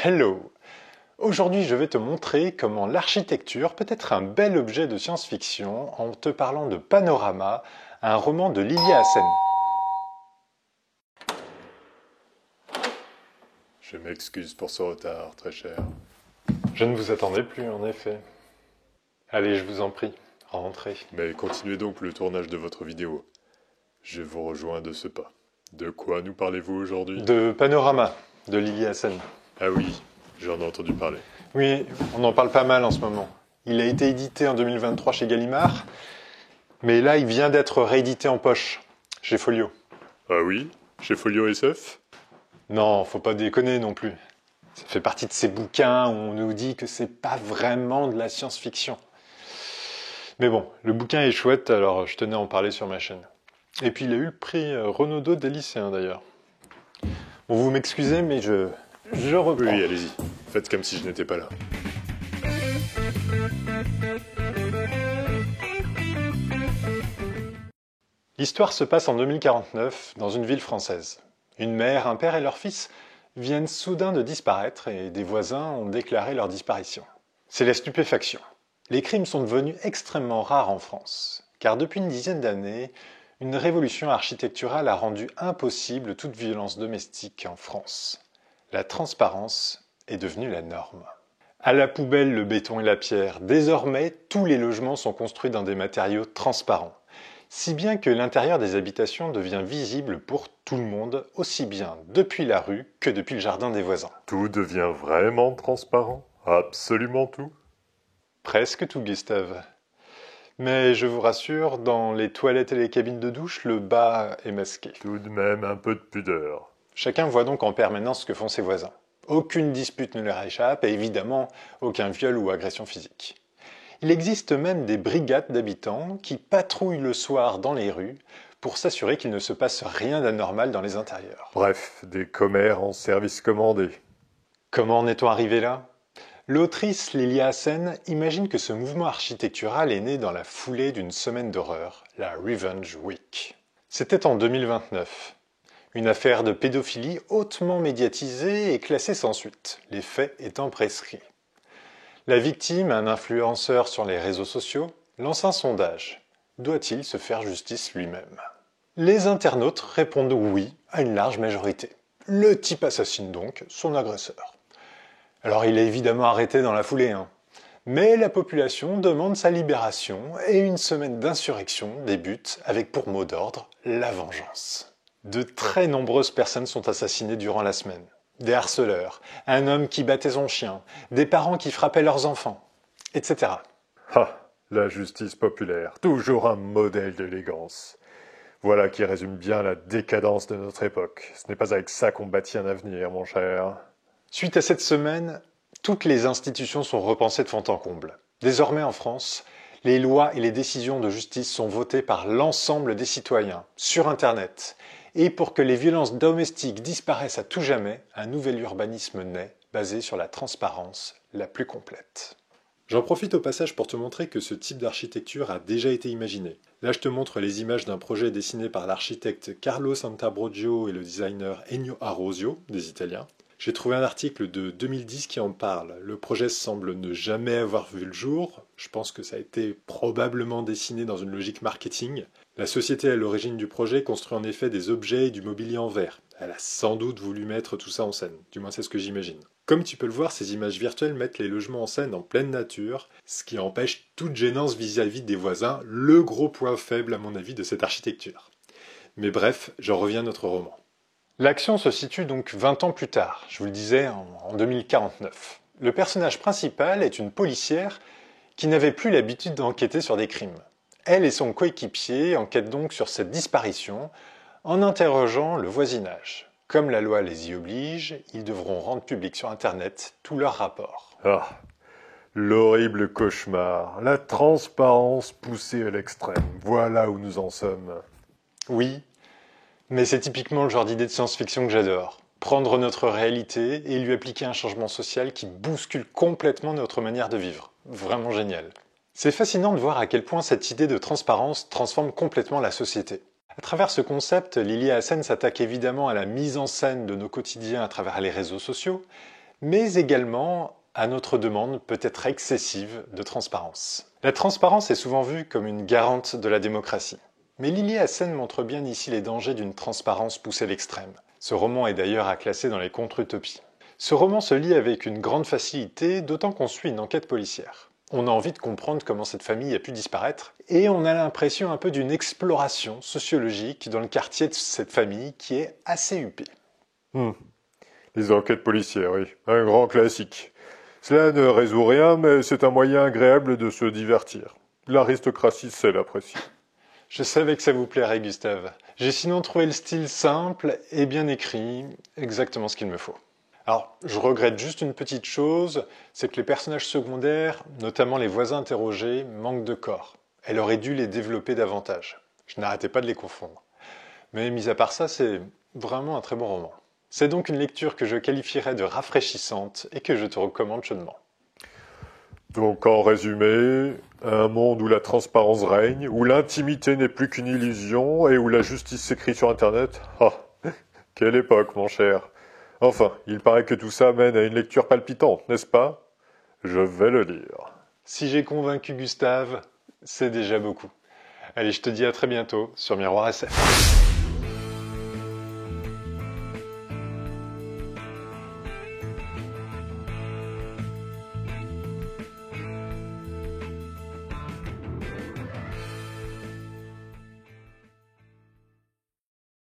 Hello! Aujourd'hui, je vais te montrer comment l'architecture peut être un bel objet de science-fiction en te parlant de Panorama, un roman de Lilia Hassen. Je m'excuse pour ce retard, très cher. Je ne vous attendais plus, en effet. Allez, je vous en prie, rentrez. Mais continuez donc le tournage de votre vidéo. Je vous rejoins de ce pas. De quoi nous parlez-vous aujourd'hui? De Panorama, de Lilia Hassen. Ah oui, j'en ai entendu parler. Oui, on en parle pas mal en ce moment. Il a été édité en 2023 chez Gallimard, mais là, il vient d'être réédité en poche, chez Folio. Ah oui? Chez Folio SF? Non, faut pas déconner non plus. Ça fait partie de ces bouquins où on nous dit que c'est pas vraiment de la science-fiction. Mais bon, le bouquin est chouette, alors je tenais à en parler sur ma chaîne. Et puis il a eu le prix Renaudot des lycéens d'ailleurs. Bon, vous m'excusez, mais je reprends. Oui, allez-y. Faites comme si je n'étais pas là. L'histoire se passe en 2049, dans une ville française. Une mère, un père et leur fils viennent soudain de disparaître et des voisins ont déclaré leur disparition. C'est la stupéfaction. Les crimes sont devenus extrêmement rares en France, car depuis une dizaine d'années, une révolution architecturale a rendu impossible toute violence domestique en France. La transparence est devenue la norme. À la poubelle le béton et la pierre, désormais tous les logements sont construits dans des matériaux transparents, si bien que l'intérieur des habitations devient visible pour tout le monde, aussi bien depuis la rue que depuis le jardin des voisins. Tout devient vraiment transparent? Absolument tout? Presque tout, Gustave. Mais je vous rassure, dans les toilettes et les cabines de douche, le bas est masqué. Tout de même un peu de pudeur. Chacun voit donc en permanence ce que font ses voisins. Aucune dispute ne leur échappe et évidemment aucun viol ou agression physique. Il existe même des brigades d'habitants qui patrouillent le soir dans les rues pour s'assurer qu'il ne se passe rien d'anormal dans les intérieurs. Bref, des commères en service commandé. Comment en est-on arrivé là ? L'autrice Lilia Hassen imagine que ce mouvement architectural est né dans la foulée d'une semaine d'horreur, la Revenge Week. C'était en 2029. Une affaire de pédophilie hautement médiatisée et classée sans suite, les faits étant prescrits. La victime, un influenceur sur les réseaux sociaux, lance un sondage. Doit-il se faire justice lui-même ? Les internautes répondent oui à une large majorité. Le type assassine donc son agresseur. Alors il est évidemment arrêté dans la foulée, mais la population demande sa libération et une semaine d'insurrection débute avec pour mot d'ordre la vengeance. De très nombreuses personnes sont assassinées durant la semaine. Des harceleurs, un homme qui battait son chien, des parents qui frappaient leurs enfants, etc. Ah, la justice populaire, toujours un modèle d'élégance. Voilà qui résume bien la décadence de notre époque. Ce n'est pas avec ça qu'on bâtit un avenir, mon cher. Suite à cette semaine, toutes les institutions sont repensées de fond en comble. Désormais en France, les lois et les décisions de justice sont votées par l'ensemble des citoyens, sur Internet. Et pour que les violences domestiques disparaissent à tout jamais, un nouvel urbanisme naît, basé sur la transparence la plus complète. J'en profite au passage pour te montrer que ce type d'architecture a déjà été imaginé. Là, je te montre les images d'un projet dessiné par l'architecte Carlo Santabrogio et le designer Ennio Arosio, des Italiens. J'ai trouvé un article de 2010 qui en parle. Le projet semble ne jamais avoir vu le jour. Je pense que ça a été probablement dessiné dans une logique marketing. La société à l'origine du projet construit en effet des objets et du mobilier en verre. Elle a sans doute voulu mettre tout ça en scène. Du moins, c'est ce que j'imagine. Comme tu peux le voir, ces images virtuelles mettent les logements en scène en pleine nature, ce qui empêche toute gênance vis-à-vis des voisins, le gros point faible à mon avis de cette architecture. Mais bref, j'en reviens à notre roman. L'action se situe donc 20 ans plus tard, je vous le disais, en 2049. Le personnage principal est une policière qui n'avait plus l'habitude d'enquêter sur des crimes. Elle et son coéquipier enquêtent donc sur cette disparition en interrogeant le voisinage. Comme la loi les y oblige, ils devront rendre public sur Internet tous leurs rapports. Ah, l'horrible cauchemar, la transparence poussée à l'extrême, voilà où nous en sommes. Oui, mais c'est typiquement le genre d'idée de science-fiction que j'adore. Prendre notre réalité et lui appliquer un changement social qui bouscule complètement notre manière de vivre. Vraiment génial. C'est fascinant de voir à quel point cette idée de transparence transforme complètement la société. À travers ce concept, Lilia Hassen s'attaque évidemment à la mise en scène de nos quotidiens à travers les réseaux sociaux, mais également à notre demande peut-être excessive de transparence. La transparence est souvent vue comme une garante de la démocratie. Mais Lily Hassen montre bien ici les dangers d'une transparence poussée à l'extrême. Ce roman est d'ailleurs à classer dans les contre-utopies. Ce roman se lit avec une grande facilité, d'autant qu'on suit une enquête policière. On a envie de comprendre comment cette famille a pu disparaître, et on a l'impression un peu d'une exploration sociologique dans le quartier de cette famille qui est assez huppé. Les enquêtes policières, oui, un grand classique. Cela ne résout rien, mais c'est un moyen agréable de se divertir. L'aristocratie sait l'apprécier. Je savais que ça vous plairait, Gustave. J'ai sinon trouvé le style simple et bien écrit, exactement ce qu'il me faut. Alors, je regrette juste une petite chose, c'est que les personnages secondaires, notamment les voisins interrogés, manquent de corps. Elle aurait dû les développer davantage. Je n'arrêtais pas de les confondre. Mais mis à part ça, c'est vraiment un très bon roman. C'est donc une lecture que je qualifierais de rafraîchissante et que je te recommande chaudement. Donc en résumé, un monde où la transparence règne, où l'intimité n'est plus qu'une illusion et où la justice s'écrit sur Internet. Ah, quelle époque, mon cher. Enfin, il paraît que tout ça mène à une lecture palpitante, n'est-ce pas? Je vais le lire. Si j'ai convaincu Gustave, c'est déjà beaucoup. Allez, je te dis à très bientôt sur Miroir SF.